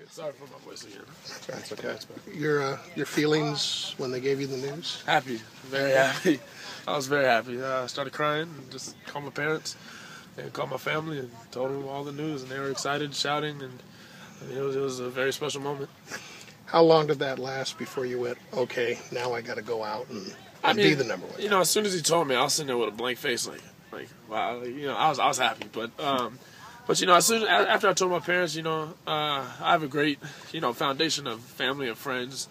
good. Sorry for my voice again. That's okay. Your feelings when they gave you the news? Happy, very happy. I was very happy. I started crying and just called my parents and called my family and told them all the news, and they were excited, shouting, and I mean, it was a very special moment. How long did that last before you went, okay, now I got to go out and be the number one? You know, as soon as he told me, I was sitting there with a blank face, like wow, you know, I was happy, but you know, after I told my parents, you know, I have a great, you know, foundation of family and friends.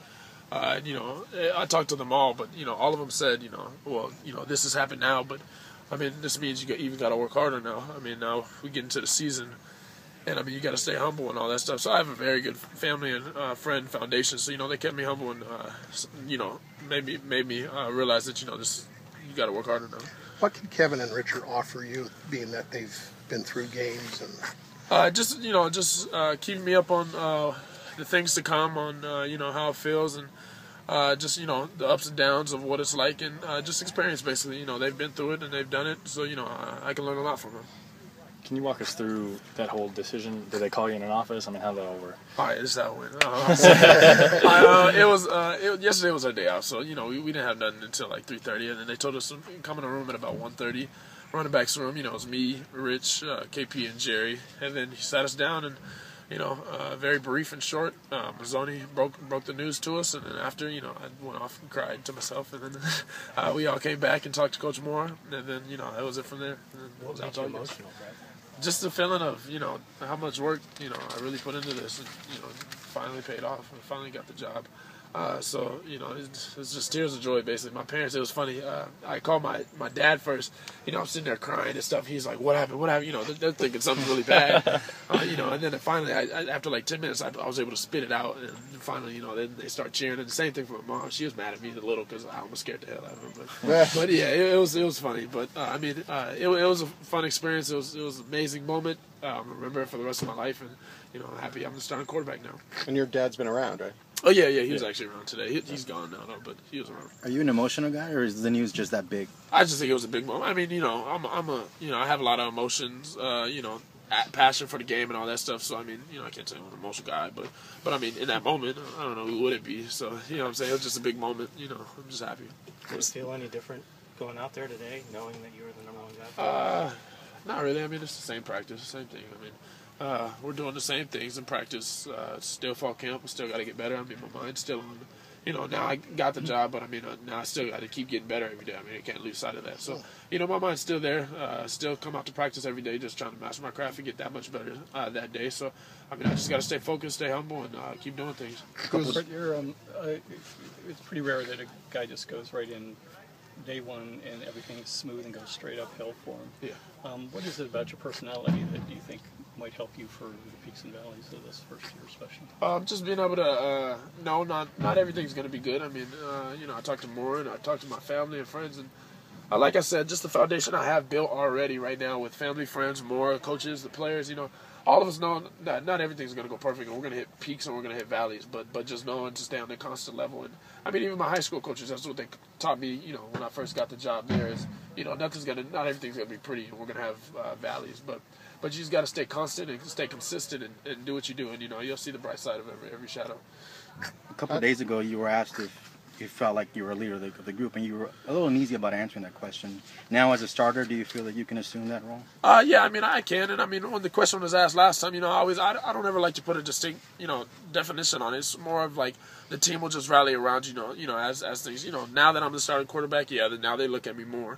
You know, I talked to them all, but you know, all of them said, you know, well, you know, this has happened now, but I mean, this means you even got to work harder now. I mean, now we get into the season, and I mean, you got to stay humble and all that stuff. So I have a very good family and friend foundation. So you know, they kept me humble and you know, made me realize that you know, you got to work harder now. What can Kevin and Richard offer you, being that they've been through games and just you know, keeping me up on the things to come, on you know, how it feels, and just you know, the ups and downs of what it's like, and just experience basically. You know, they've been through it and they've done it, so you know, I can learn a lot from them. Can you walk us through that whole decision? Did they call you in an office? I mean, how did that all work? All right, this is how it went. Yesterday was our day out, so you know, we didn't have nothing until like 3:30, and then they told us to come in the room at about 1:30. Running back's room, you know, it was me, Rich, KP, and Jerry, and then he sat us down and, you know, very brief and short. Mazzoni broke the news to us, and then after, you know, I went off and cried to myself, and then we all came back and talked to Coach Moore, and then, you know, that was it from there. What was you emotional, Brad? Just the feeling of, you know, how much work, you know, I really put into this, and, you know, finally paid off, and finally got the job. So, you know, it's just tears of joy, basically. My parents, it was funny. I called my dad first. You know, I'm sitting there crying and stuff. He's like, what happened? What happened? You know, they're thinking something really bad. You know, and then finally, after like 10 minutes, I was able to spit it out. And finally, you know, they start cheering. And the same thing for my mom. She was mad at me a little because I almost scared the hell out of her. But yeah, it was funny. But, I mean, it was a fun experience. It was an amazing moment. I remember it for the rest of my life. And, you know, I'm happy I'm the starting quarterback now. And your dad's been around, right? Oh, yeah, he was actually around today. He's gone now, though, but he was around. Are you an emotional guy, or is the news just that big? I just think it was a big moment. I mean, you know, you know, I have a lot of emotions, you know, passion for the game and all that stuff. So, I mean, you know, I can't say I'm an emotional guy, but I mean, in that moment, I don't know who would it be. So, you know what I'm saying? It was just a big moment. You know, I'm just happy. Did it feel any different going out there today, knowing that you were the number one guy? Not really. I mean, it's the same practice, same thing. I mean, we're doing the same things in practice. Still fall camp. I still got to get better. I mean, my mind's still on, you know, now I got the job, but I mean, now I still got to keep getting better every day. I mean, I can't lose sight of that. So, you know, my mind's still there. Still come out to practice every day, just trying to master my craft and get that much better that day. So, I mean, I just got to stay focused, stay humble, and keep doing things. But it's pretty rare that a guy just goes right in day one and everything's smooth and goes straight uphill for him. Yeah. What is it about your personality that you think might help you for the peaks and valleys of this first year, especially? Just being able to know not everything's going to be good. I mean, you know, I talked to Moore and I talked to my family and friends, and like I said, just the foundation I have built already right now with family, friends, Moore, coaches, the players. You know, all of us know that not everything's going to go perfect, and we're going to hit peaks and we're going to hit valleys, but just knowing to stay on the constant level. And I mean, even my high school coaches, that's what they taught me. You know, when I first got the job there, is, you know, not everything's going to be pretty, and we're going to have valleys, but you just got to stay constant and stay consistent and do what you do, and you know, you'll see the bright side of every shadow. A couple of days ago, you were asked if you felt like you were a leader of the group, and you were a little uneasy about answering that question. Now, as a starter, do you feel that you can assume that role? Yeah, I mean, I can, and I mean, when the question was asked last time, you know, I don't ever like to put a distinct, you know, definition on it. It's more of like the team will just rally around you know, as things, you know, now that I'm the starting quarterback, yeah, now they look at me more.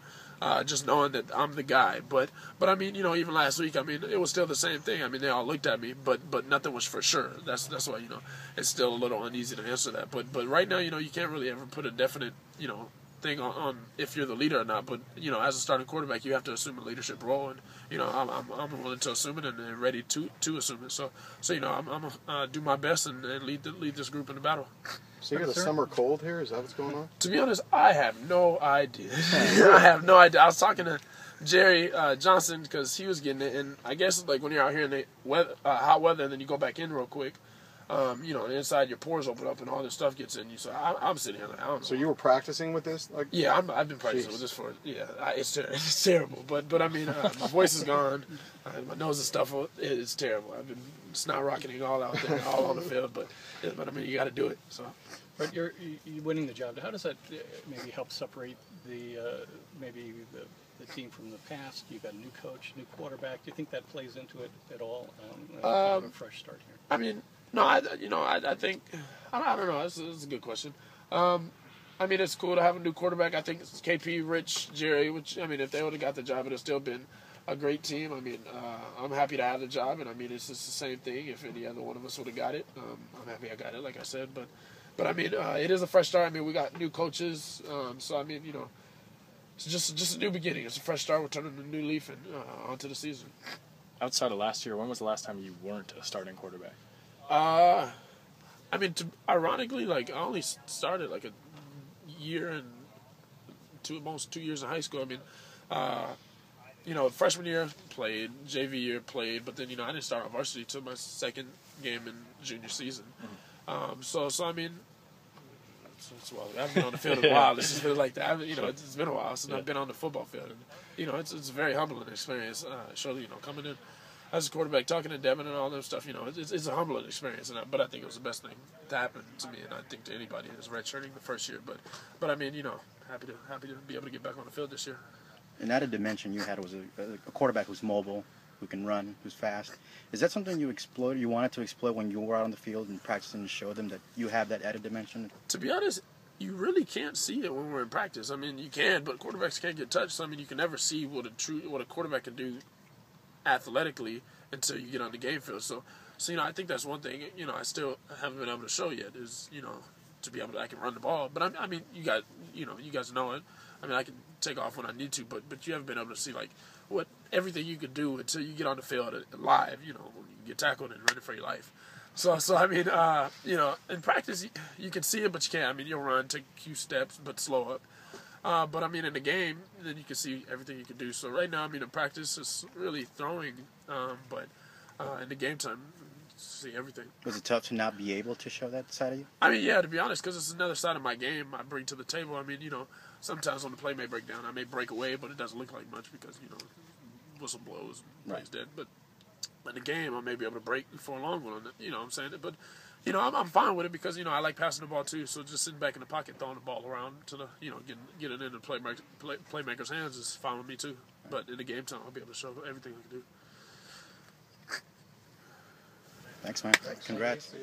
Just knowing that I'm the guy, but I mean, you know, even last week, I mean, it was still the same thing. I mean, they all looked at me, but nothing was for sure. That's why, you know, it's still a little uneasy to answer that. But right now, you know, you can't really ever put a definite, you know, thing on if you're the leader or not. But you know, as a starting quarterback, you have to assume a leadership role, and you know, I'm willing to assume it and ready to assume it. So you know, I'm gonna do my best and lead this group in the battle. So you're the summer cold here? Is that what's going on? To be honest, I have no idea. I have no idea. I was talking to Jerry Johnson because he was getting it, and I guess like when you're out here in the hot weather and then you go back in real quick, inside your pores open up and all this stuff gets in you. So I'm sitting here like, I don't know. So you were practicing with this? Like, Yeah, I've been practicing with this for, it's terrible. But I mean, my voice is gone. My nose and stuff, it's terrible. I've been snot rocketing all out there, all on the field. But I mean, you got to do it. So. But you're winning the job. How does that maybe help separate the team from the past? You've got a new coach, new quarterback. Do you think that plays into it at all? Kind of a fresh start here. I mean, no, I think I don't know. It's a good question. I mean, it's cool to have a new quarterback. I think it's KP, Rich, Jerry. Which I mean, if they would have got the job, it'd have still been a great team. I mean, I'm happy to have the job, and I mean, it's just the same thing. If any other one of us would have got it, I'm happy I got it. Like I said, but I mean, it is a fresh start. I mean, we got new coaches, so I mean, it's just a new beginning. It's a fresh start. We're turning a new leaf and onto the season. Outside of last year, when was the last time you weren't a starting quarterback? I mean, ironically, like I only started like a year and almost 2 years in high school. I mean, freshman year played, JV year played, but then I didn't start on varsity till my second game in junior season. So I mean, well, I haven't been on the field in a while. It's just been like that. It's been a while since I've been on the football field, and it's a very humbling experience. Surely, coming in as a quarterback, talking to Devin and all that stuff, it's a humbling experience. But I think it was the best thing to happen to me, and I think to anybody who's redshirting the first year. But I mean, happy to be able to get back on the field this year. And added dimension you had was a quarterback who's mobile, who can run, who's fast. Is that something you wanted to exploit when you were out on the field and practicing to show them that you have that added dimension? To be honest, you really can't see it when we're in practice. I mean, you can, but quarterbacks can't get touched. So, I mean, you can never see what a quarterback can do athletically until you get on the game field. So I think that's one thing, I still haven't been able to show yet is, to be able to, I can run the ball. But I mean, you guys know it. I mean, I can take off when I need to, but you haven't been able to see, like, what everything you could do until you get on the field live, when you get tackled and running for your life. So I mean, in practice, you can see it, but you can't. I mean, you'll run, take a few steps, but slow up. But I mean, in the game, then you can see everything you can do. So right now, I mean, in practice, it's really throwing, but in the game time, see everything. Was it tough to not be able to show that side of you? I mean, yeah, to be honest, because it's another side of my game I bring to the table. I mean, sometimes when the play may break down, I may break away, but it doesn't look like much because, whistle blows, plays dead. But in the game, I may be able to break for a long one. You know what I'm saying? But, I'm fine with it because, I like passing the ball too. So just sitting back in the pocket, throwing the ball around to the, get it into playmakers' hands is fine with me too. But in the game time, I'll be able to show everything I can do. Thanks, man. Congrats.